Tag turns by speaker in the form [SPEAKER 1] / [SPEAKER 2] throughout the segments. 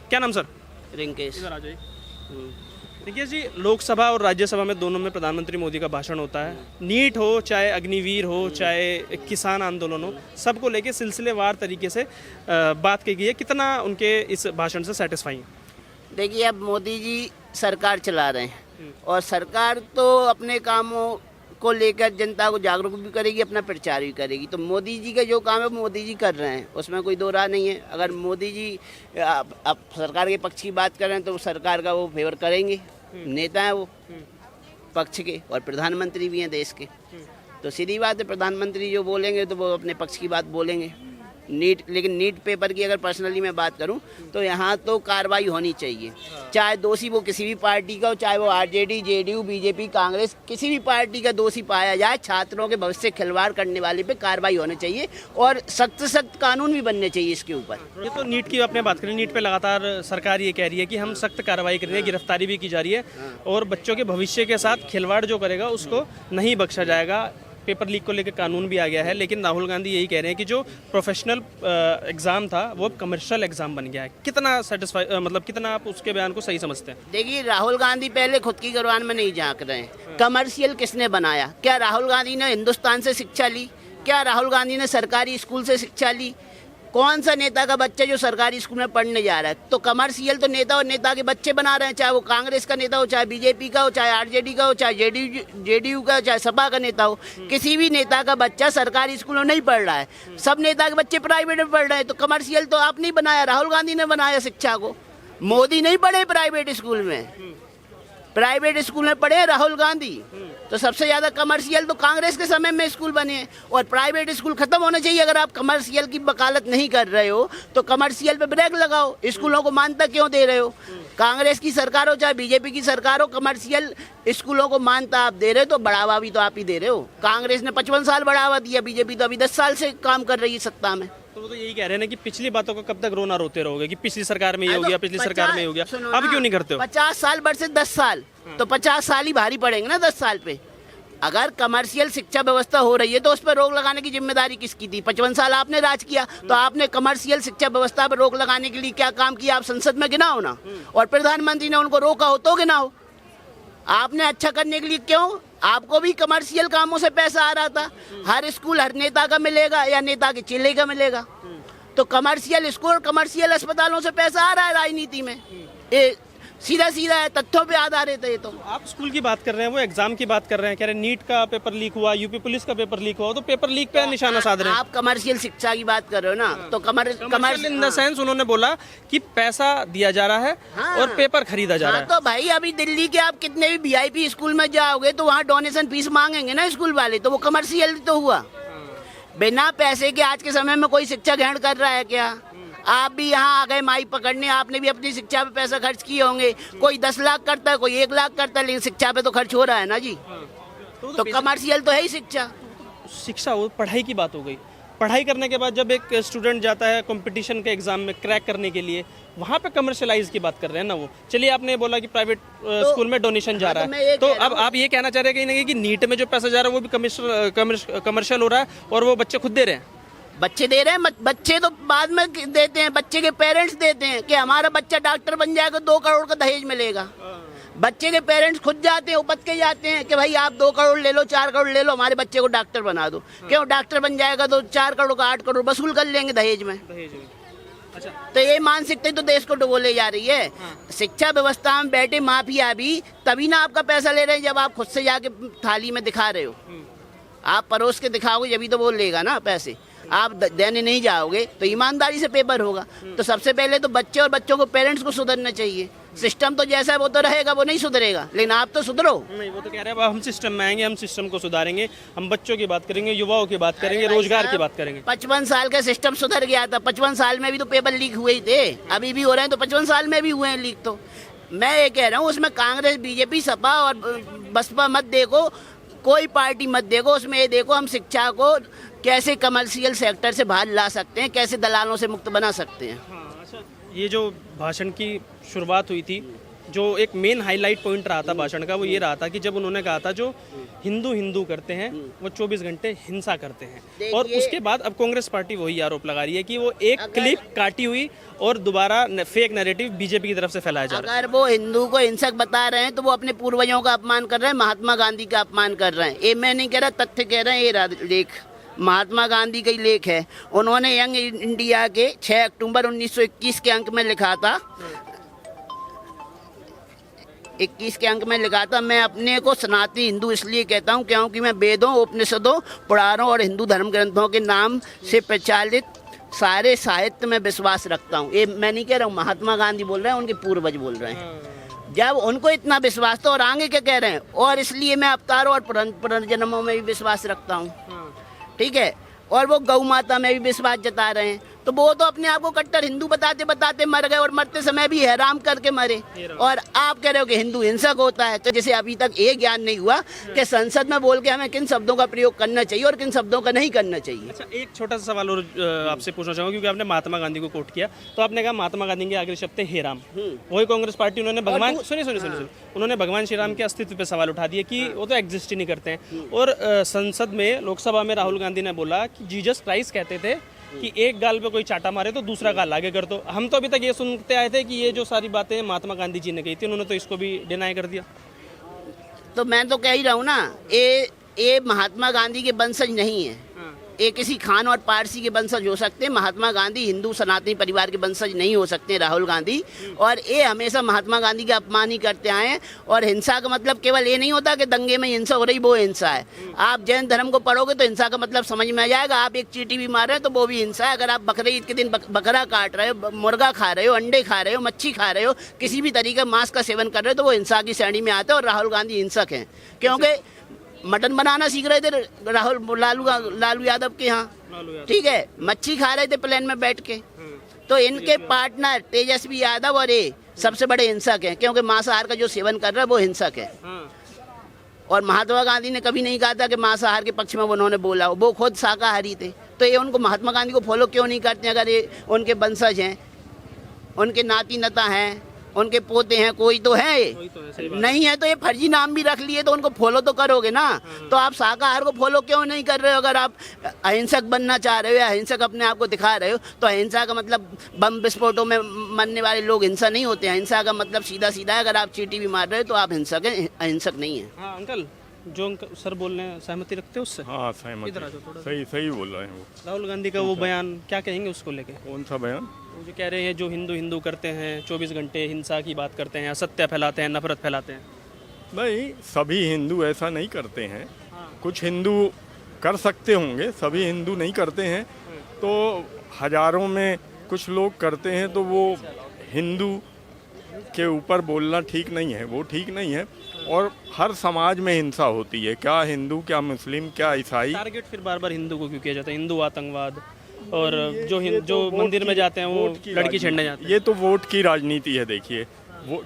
[SPEAKER 1] क्या नाम सर?
[SPEAKER 2] रिंकेश।
[SPEAKER 1] इधर आ जाइए। देखिए जी, लोकसभा और राज्यसभा में दोनों में प्रधानमंत्री मोदी का भाषण होता है। नीट हो, चाहे अग्निवीर हो, चाहे किसान आंदोलन हो, सबको लेके सिलसिलेवार तरीके से बात की गई है। कितना उनके इस भाषण से सेटिस्फाई है?
[SPEAKER 2] देखिए, अब मोदी जी सरकार चला रहे हैं और सरकार तो अपने कामों को लेकर जनता को जागरूक भी करेगी, अपना प्रचार भी करेगी। तो मोदी जी का जो काम है मोदी जी कर रहे हैं, उसमें कोई दो राह नहीं है। अगर मोदी जी अब सरकार के पक्ष की बात कर रहे हैं तो सरकार का वो फेवर करेंगे। नेता हैं वो पक्ष के और प्रधानमंत्री भी हैं देश के, तो सीधी बात है, प्रधानमंत्री जो बोलेंगे तो वो अपने पक्ष की बात बोलेंगे। लेकिन नीट पेपर की अगर पर्सनली मैं बात करूं तो यहाँ तो कार्रवाई होनी चाहिए, चाहे दोषी वो किसी भी पार्टी का हो, चाहे वो आरजेडी, जेडीयू, बीजेपी, कांग्रेस, किसी भी पार्टी का दोषी पाया जाए, छात्रों के भविष्य से खिलवाड़ करने वाले पे कार्रवाई होनी चाहिए और सख्त सख्त कानून भी बनने चाहिए इसके ऊपर।
[SPEAKER 1] ये तो नीट की आपने बात करी, नीट पे लगातार सरकार ये कह रही है कि हम सख्त कार्रवाई कर रहे हैं, गिरफ्तारी भी की जा रही है और बच्चों के भविष्य के साथ खिलवाड़ जो करेगा उसको नहीं बख्शा जाएगा। पेपर लीक को लेकर कानून भी आ गया है, लेकिन राहुल गांधी यही कह रहे हैं कि जो प्रोफेशनल एग्जाम था वो कमर्शियल एग्जाम बन गया है। कितना सेटिस्फाई, मतलब कितना आप उसके बयान को सही समझते हैं?
[SPEAKER 2] देखिए, राहुल गांधी पहले खुद की गरबान में नहीं झांक रहे हैं। कमर्शियल किसने बनाया? क्या राहुल गांधी ने हिंदुस्तान से शिक्षा ली? क्या राहुल गांधी ने सरकारी स्कूल से शिक्षा ली? कौन सा नेता का बच्चा जो सरकारी स्कूल में पढ़ने जा रहा है? तो कमर्शियल तो नेता और नेता के बच्चे बना रहे हैं, चाहे वो कांग्रेस का नेता हो, चाहे बीजेपी का हो, चाहे आरजेडी का हो, चाहे जेडीयू का हो, चाहे सपा का नेता हो। किसी भी नेता का बच्चा सरकारी स्कूल में नहीं पढ़ रहा है, सब नेता के बच्चे प्राइवेट में पढ़ रहे हैं। तो कमर्शियल तो आपने बनाया, राहुल गांधी ने बनाया शिक्षा को। मोदी नहीं पढ़े प्राइवेट स्कूल में, प्राइवेट स्कूल में पढ़े राहुल गांधी। तो सबसे ज्यादा कमर्शियल तो कांग्रेस के समय में स्कूल बने हैं और प्राइवेट स्कूल खत्म होने चाहिए। अगर आप कमर्शियल की वकालत नहीं कर रहे हो तो कमर्शियल पे ब्रेक लगाओ। स्कूलों को मान्यता क्यों दे रहे हो? कांग्रेस की सरकार हो चाहे बीजेपी की सरकार हो, कमर्शियल स्कूलों को मान्यता आप दे रहे हो तो बढ़ावा भी तो आप ही दे रहे हो। कांग्रेस ने 55 साल बढ़ावा दिया, बीजेपी तो अभी 10 साल से काम कर रही है सत्ता में।
[SPEAKER 1] तो वो तो यही कह रहे हैं ना कि पिछली बातों को कब तक रोना रोते रहोगे कि पिछली सरकार में ये हो गया, पिछली सरकार में ये हो गया, अब क्यों नहीं करते हो?
[SPEAKER 2] 50 साल वर्सेस 10 साल, तो 50 साल ही भारी पड़ेंगे ना 10 साल पे। अगर कमर्शियल शिक्षा व्यवस्था हो रही है तो उस पर रोक लगाने की जिम्मेदारी किसकी थी? 55 साल आपने राज किया, तो आपने कमर्शियल शिक्षा व्यवस्था पर रोक लगाने के लिए क्या काम किया? आप संसद में गिनाओ ना, और प्रधानमंत्री ने उनको रोका हो तो गिनाओ। आपने अच्छा करने के लिए क्यों? आपको भी कमर्शियल कामों से पैसा आ रहा था। हर स्कूल हर नेता का मिलेगा या नेता के चेले का मिलेगा? तो कमर्शियल स्कूल, कमर्शियल अस्पतालों से पैसा आ रहा है राजनीति में। सीधा सीधा है, तथ्यों पे आधारित है ये तो।
[SPEAKER 1] आप स्कूल की बात कर रहे हैं, वो एग्जाम की बात कर रहे हैं, कह रहे हैं नीट का पेपर लीक हुआ, यूपी पुलिस का पेपर लीक हुआ, तो पेपर लीक पे निशाना साध रहे हैं।
[SPEAKER 2] आप कमर्शियल शिक्षा की बात कर रहे हो ना, तो
[SPEAKER 1] कमर्शियल इन द सेंस उन्होंने बोला कि पैसा दिया जा रहा है और पेपर खरीदा जा रहा है।
[SPEAKER 2] तो भाई अभी दिल्ली के आप कितने भी वीआईपी स्कूल में जाओगे तो वहाँ डोनेशन फीस मांगेंगे ना स्कूल वाले, तो वो कमर्शियल तो हुआ। बिना पैसे के आज के समय में कोई शिक्षा ग्रहण कर रहा है क्या? आप भी यहाँ आ गए माई पकड़ने, आपने भी अपनी शिक्षा पे पैसा खर्च किए होंगे। कोई 10 लाख करता है, कोई 1 लाख करता है, लेकिन शिक्षा पे तो खर्च हो रहा है ना जी। तो कमर्शियल तो है ही शिक्षा।
[SPEAKER 1] शिक्षा हो, पढ़ाई की बात हो गई। पढ़ाई करने के बाद जब एक स्टूडेंट जाता है कंपटीशन के एग्जाम में क्रैक करने के लिए, वहाँ पे कमर्शियलाइज की बात कर रहे हैं ना वो। चलिए, आपने बोला कि प्राइवेट स्कूल में डोनेशन जा रहा है, तो अब आप ये कहना चाह रहे हैं कि नीट में जो पैसा जा रहा है वो भी कमर्शियल हो रहा है और वो बच्चे खुद दे रहे हैं?
[SPEAKER 2] बच्चे दे रहे हैं, बच्चे तो बाद में देते हैं, बच्चे के पेरेंट्स देते हैं कि हमारा बच्चा डॉक्टर बन जाएगा 2 करोड़ का दहेज मिलेगा। बच्चे के पेरेंट्स खुद जाते हैं, उपद के जाते हैं कि भाई आप 2 करोड़ ले लो, 4 करोड़ ले लो, हमारे बच्चे को डॉक्टर बना दो। क्यों? डॉक्टर बन जाएगा तो 4 करोड़ का 8 करोड़ वसूल कर लेंगे दहेज में। अच्छा, तो ये मानसिकता तो देश को डुबो ले जा रही है। शिक्षा व्यवस्था में बैठे माफिया भी तभी ना आपका पैसा ले रहे हैं जब आप खुद से जाके थाली में दिखा रहे हो। आप परोस के दिखाओगे जब तो वो लेगा ना पैसे। आप देने नहीं जाओगे तो ईमानदारी से पेपर होगा। तो सबसे पहले तो बच्चे और बच्चों को पेरेंट्स को सुधरना चाहिए। सिस्टम तो जैसा है वो तो रहेगा, वो नहीं सुधरेगा, लेकिन आप तो सुधरो।
[SPEAKER 1] नहीं, वो तो कह रहे हैं हम सिस्टम में आएंगे, हम सिस्टम को सुधारेंगे, हम बच्चों की बात करेंगे, युवाओं की बात करेंगे, रोजगार की बात करेंगे।
[SPEAKER 2] 55 साल का सिस्टम सुधर गया था, 55 साल में भी तो पेपर लीक हुए ही थे, अभी भी हो रहे हैं, तो 55 साल में भी हुए हैं लीक। तो मैं ये कह रहा हूँ उसमें कांग्रेस, बीजेपी, सपा और बसपा मत देखो, कोई पार्टी मत देखो, उसमें ये देखो हम शिक्षा को कैसे कमर्शियल सेक्टर से बाहर ला सकते हैं, कैसे दलालों से मुक्त बना सकते हैं।
[SPEAKER 1] अच्छा, ये जो भाषण की शुरुआत हुई थी जो एक मेन हाईलाइट पॉइंट रहा था भाषण का वो ये रहा था कि जब उन्होंने कहा था जो हिंदू हिंदू करते हैं वो 24 घंटे हिंसा करते हैं, और उसके बाद अब कांग्रेस पार्टी वही आरोप लगा रही है कि वो एक क्लिप काटी हुई और दोबारा फेक नैरेटिव बीजेपी की तरफ से फैलाया जा रहा है।
[SPEAKER 2] अगर वो हिंदू को हिंसक बता रहे हैं तो वो अपने पूर्वजों का अपमान कर रहे हैं, महात्मा गांधी का अपमान कर रहे हैं। ये मैं नहीं कह रहा, तथ्य कह रहे हैं, ये लेख महात्मा गांधी का ही लेख है। उन्होंने यंग इंडिया के 6 अक्टूबर 1921 के अंक में लिखा था, 21 के अंक में लिखा था, मैं अपने को सनातनी हिंदू इसलिए कहता हूँ क्योंकि मैं वेदों, उपनिषदों, पुराणों और हिंदू धर्म ग्रंथों के नाम से प्रचलित सारे साहित्य में विश्वास रखता हूँ। ये मैं नहीं कह रहा हूँ, महात्मा गांधी बोल रहे हैं, उनके पूर्वज बोल रहे हैं। जब उनको इतना विश्वास था, और आगे क्या कह रहे हैं, और इसलिए मैं अवतारों और पुनर्जन्मों में भी विश्वास रखता हूँ, ठीक है, और वो गौ माता में भी विश्वास जता रहे हैं। तो वो तो अपने आप को कट्टर हिंदू बताते बताते मर गए, और मरते समय भी हैराम करके मरे। और आप कह रहे हो कि हिंदू हिंसक होता है। तो जैसे अभी तक ये ज्ञान नहीं हुआ कि संसद में बोल के हमें किन शब्दों का प्रयोग करना चाहिए और किन शब्दों का नहीं करना चाहिए।
[SPEAKER 1] अच्छा, एक छोटा सा सवाल और आपसे पूछना चाहूँगा, क्योंकि आपने महात्मा गांधी को कोट किया, तो आपने कहा महात्मा गांधी के आखिरी शब्द थे हे राम। वही कांग्रेस पार्टी उन्होंने भगवान सुनिए उन्होंने भगवान श्री राम के अस्तित्व पे सवाल उठा दिए कि वो तो एग्जिस्ट ही नहीं करते हैं। और संसद में, लोकसभा में राहुल गांधी ने बोला कि जीसस क्राइस्ट कहते थे कि एक गाल पे कोई चाटा मारे तो दूसरा गाल आगे कर दो। हम तो अभी तक ये सुनते आए थे कि ये जो सारी बातें महात्मा गांधी जी ने कही थी, उन्होंने तो इसको भी डिनाई कर दिया।
[SPEAKER 2] तो मैं तो कह ही रहा हूँ ना, ये महात्मा गांधी के वंशज नहीं है, ये किसी खान और पारसी के वंशज हो सकते हैं। महात्मा गांधी हिंदू सनातनी परिवार के वंशज नहीं हो सकते, राहुल गांधी। और ये हमेशा महात्मा गांधी का अपमान ही करते आए हैं। और हिंसा का मतलब केवल ये नहीं होता कि दंगे में हिंसा हो रही, वो हिंसा है। आप जैन धर्म को पढ़ोगे तो हिंसा का मतलब समझ में आ जाएगा। आप एक चींटी भी मार रहे हो तो वो भी हिंसा है। अगर आप बकरीद के दिन बकरा काट रहे हो, मुर्गा खा रहे हो, अंडे खा रहे हो, मच्छी खा रहे हो, किसी भी तरीके मांस का सेवन कर रहे हो, तो वो हिंसा की श्रेणी में आता है। और राहुल गांधी हिंसक हैं, क्योंकि मटन बनाना सीख रहे थे लालू यादव के यहाँ, ठीक है, मच्छी खा रहे थे प्लेन में बैठ के। तो इनके पार्टनर तेजस्वी यादव और ये सबसे बड़े हिंसक हैं, क्योंकि मांसाहार का जो सेवन कर रहा है वो हिंसक है। और महात्मा गांधी ने कभी नहीं कहा था कि मांसाहार के पक्ष में उन्होंने बोला, वो खुद शाकाहारी थे। तो ये उनको महात्मा गांधी को फॉलो क्यों नहीं करते? अगर ये उनके वंशज हैं, उनके नाती नता हैं, उनके पोते हैं, कोई तो है, नहीं है तो ये फर्जी नाम भी रख लिए, तो उनको फॉलो तो करोगे ना। तो आप शाकाहार को फॉलो क्यों नहीं कर रहे हो? अगर आप अहिंसक बनना चाह रहे हो या अहिंसक अपने आप को दिखा रहे हो, तो अहिंसा का मतलब बम विस्फोटों में मरने वाले लोग हिंसा नहीं होते हैं। अहिंसा का मतलब सीधा सीधा है, अगर आप चींटी भी मार रहे हो तो आप हिंसक हैं, अहिंसक नहीं है।
[SPEAKER 1] हाँ अंकल, जो सर बोल रहे हैं सहमति रखते हो उससे?
[SPEAKER 3] हाँ सहमत, सही बोल रहे हैं वो।
[SPEAKER 1] राहुल गांधी का वो बयान क्या कहेंगे उसको लेके?
[SPEAKER 3] कौन सा बयान?
[SPEAKER 1] वो जो कह रहे हैं जो हिंदू हिंदू करते हैं, 24 घंटे हिंसा की बात करते हैं, असत्य फैलाते हैं, नफरत फैलाते हैं।
[SPEAKER 3] भाई सभी हिंदू ऐसा नहीं करते हैं, कुछ हिंदू कर सकते होंगे, सभी हिंदू नहीं करते हैं। तो हजारों में कुछ लोग करते हैं, तो वो हिंदू के ऊपर बोलना ठीक नहीं है, वो ठीक नहीं है। और हर समाज में हिंसा होती है, क्या हिंदू, क्या मुस्लिम, क्या ईसाई।
[SPEAKER 1] टारगेट फिर बार बार हिंदू को क्यों किया जाता है? हिंदू आतंकवाद, और जो मंदिर में जाते हैं वो लड़की छेड़ने जाते हैं।
[SPEAKER 3] ये तो वोट की राजनीति है। देखिए, वो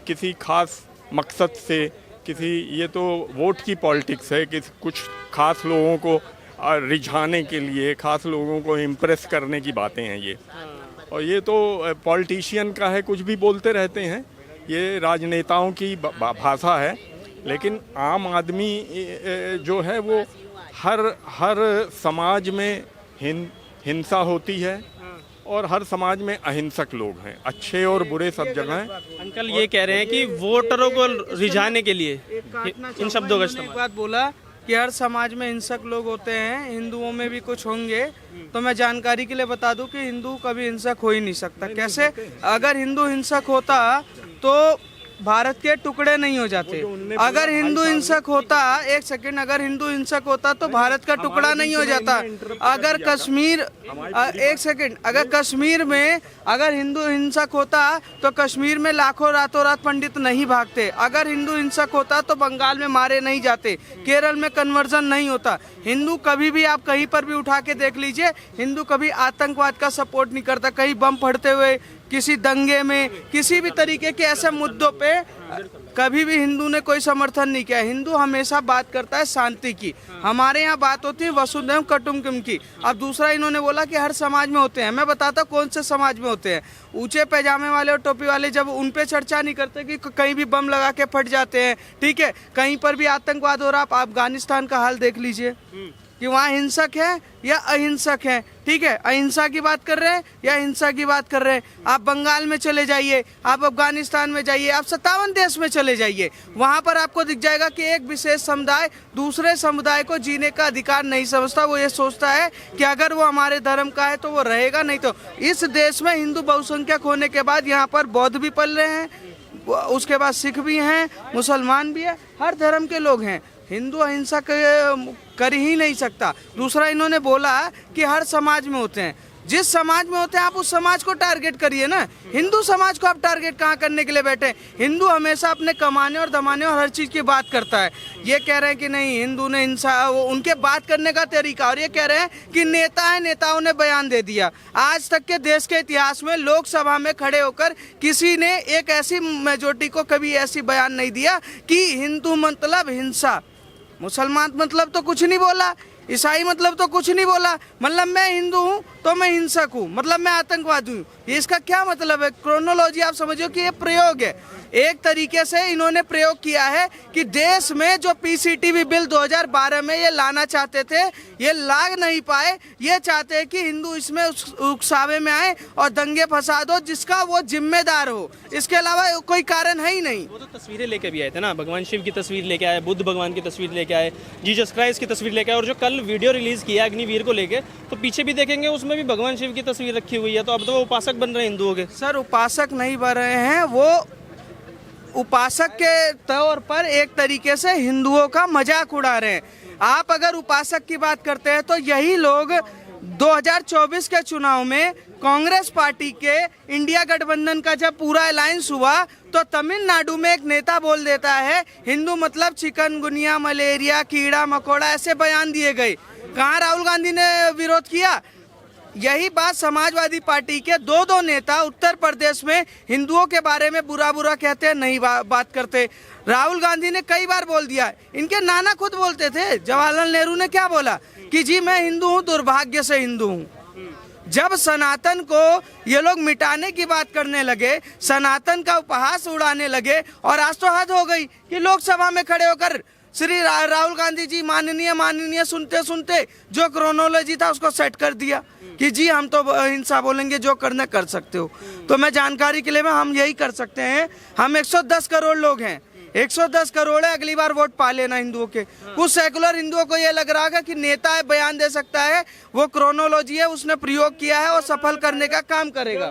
[SPEAKER 3] किसी खास मकसद से, ये तो वोट की पॉलिटिक्स है कि कुछ खास लोगों को रिझाने के लिए, खास लोगों को इम्प्रेस करने की बातें हैं ये। और ये तो पॉलिटिशियन का है, कुछ भी बोलते रहते हैं, ये राजनेताओं की भाषा है। लेकिन आम आदमी जो है वो हर समाज में हिंसा होती है, और हर समाज में अहिंसक लोग हैं, अच्छे और बुरे सब जगह हैं।
[SPEAKER 1] अंकल ये कह रहे हैं कि वोटरों को रिझाने के लिए इन शब्दों का इस्तेमाल।
[SPEAKER 4] एक बात बोला कि हर समाज में हिंसक लोग होते हैं, हिंदुओं में भी कुछ होंगे। तो मैं जानकारी के लिए बता दूं कि हिंदू कभी हिंसक हो ही नहीं सकता। कैसे? अगर हिंदू हिंसक होता तो भारत के टुकड़े नहीं हो जाते। अगर हिंदू हिंसक होता, एक सेकंड, अगर हिंदू हिंसक होता तो भारत का टुकड़ा नहीं हो जाता। अगर कश्मीर, एक सेकंड, अगर कश्मीर में अगर हिंदू हिंसक होता तो कश्मीर में लाखों रातों रात पंडित नहीं भागते। अगर हिंदू हिंसक होता तो बंगाल में मारे नहीं जाते, केरल में कन्वर्जन नहीं होता। हिंदू कभी भी, आप कहीं पर भी उठा के देख लीजिए, हिंदू कभी आतंकवाद का सपोर्ट नहीं करता। कहीं बम फटते हुए, किसी दंगे में, किसी भी तरीके के ऐसे मुद्दों पे कभी भी हिंदू ने कोई समर्थन नहीं किया। हिंदू हमेशा बात करता है शांति की। हमारे यहाँ बात होती है वसुधैव कुटुंबकम की। अब दूसरा इन्होंने बोला कि हर समाज में होते हैं। मैं बताता हूँ कौन से समाज में होते हैं। ऊंचे पैजामे वाले और टोपी वाले जब उन पे चर्चा नहीं करते कि कहीं भी बम लगा के फट जाते हैं, ठीक है, कहीं पर भी आतंकवाद हो रहा। आप अफगानिस्तान का हाल देख लीजिए कि वहाँ हिंसक है या अहिंसक है, ठीक है, अहिंसा की बात कर रहे हैं या हिंसा की बात कर रहे हैं। आप बंगाल में चले जाइए, आप अफगानिस्तान में जाइए, आप 57 देश में चले जाइए, वहाँ पर आपको दिख जाएगा कि एक विशेष समुदाय दूसरे समुदाय को जीने का अधिकार नहीं समझता। वो ये सोचता है कि अगर वो हमारे धर्म का है तो वो रहेगा, नहीं तो। इस देश में हिंदू बहुसंख्यक होने के बाद यहाँ पर बौद्ध भी पल रहे हैं, उसके बाद सिख भी हैं, मुसलमान भी है, हर धर्म के लोग हैं। हिंदू अहिंसा कर ही नहीं सकता। दूसरा इन्होंने बोला कि हर समाज में होते हैं। जिस समाज में होते हैं आप उस समाज को टारगेट करिए ना। हिंदू समाज को आप टारगेट कहाँ करने के लिए बैठे? हिंदू हमेशा अपने कमाने और दमाने और हर चीज़ की बात करता है। ये कह रहे हैं कि नहीं हिंदू ने हिंसा, उनके बात करने का तरीका, और ये कह रहे हैं कि नेता है, नेताओं ने बयान दे दिया। आज तक के देश के इतिहास में लोकसभा में खड़े होकर किसी ने एक ऐसी मेजोरिटी को कभी ऐसी बयान नहीं दिया कि हिंदू मतलब हिंसा, मुसलमान मतलब तो कुछ नहीं बोला, ईसाई मतलब तो कुछ नहीं बोला। मतलब मैं हिंदू हूँ तो मैं हिंसक हूँ, मतलब मैं आतंकवादी हूँ। इसका क्या मतलब है? क्रोनोलॉजी आप समझो कि ये प्रयोग है। एक तरीके से इन्होंने प्रयोग किया है कि देश में जो पीसीटीबी बिल 2012 में ये लाना चाहते थे, ये ला नहीं पाए। ये चाहते हैं कि हिंदू इसमें उकसावे में आए और दंगे फसाद हो, जिसका वो जिम्मेदार हो। इसके अलावा कोई कारण है ही नहीं।
[SPEAKER 1] वो तो तस्वीरें लेके भी आए थे ना, भगवान शिव की तस्वीर लेके आए, बुद्ध भगवान की तस्वीर लेके आए, जीसस क्राइस्ट की तस्वीर लेके आए, और जो कल वीडियो रिलीज किया अग्निवीर को लेके, तो पीछे भी देखेंगे उसमें भी भगवान शिव की तस्वीर रखी हुई है। तो अब तो वो उपासक बन रहे हैं हिंदुओं के।
[SPEAKER 4] सर उपासक नहीं बन रहे हैं, वो उपासक के तौर पर एक तरीके से हिंदुओं का मजाक उड़ा रहे हैं। आप अगर उपासक की बात करते हैं तो यही लोग 2024 के चुनाव में कांग्रेस पार्टी के इंडिया गठबंधन का जब पूरा अलायंस हुआ तो तमिलनाडु में एक नेता बोल देता है हिंदू मतलब चिकनगुनिया, मलेरिया, कीड़ा मकोड़ा, ऐसे बयान दिए गए। कहाँ राहुल गांधी ने विरोध किया? यही बात समाजवादी पार्टी के दो नेता उत्तर प्रदेश में हिंदुओं के बारे में बुरा कहते हैं, नहीं बात करते। राहुल गांधी ने कई बार बोल दिया, इनके नाना खुद बोलते थे। जवाहरलाल नेहरू ने क्या बोला कि जी मैं हिंदू हूँ, दुर्भाग्य से हिंदू हूँ। जब सनातन को ये लोग मिटाने की बात करने लगे, सनातन का उपहास उड़ाने लगे, और आज तो हद हो गई कि लोकसभा में खड़े होकर श्री राहुल गांधी जी माननीय सुनते सुनते जो क्रोनोलॉजी था उसको सेट कर दिया कि जी हम तो हिंसा बोलेंगे, जो करना कर सकते हो। तो मैं जानकारी के लिए हम यही कर सकते हैं, हम 110 करोड़ लोग हैं, 110 करोड़ है, अगली बार वोट पा लेना हिंदुओं के। कुछ सेकुलर हिंदुओं को ये लग रहा है कि नेता है, बयान दे सकता है, वो क्रोनोलॉजी है, उसने प्रयोग किया है और सफल करने का काम करेगा।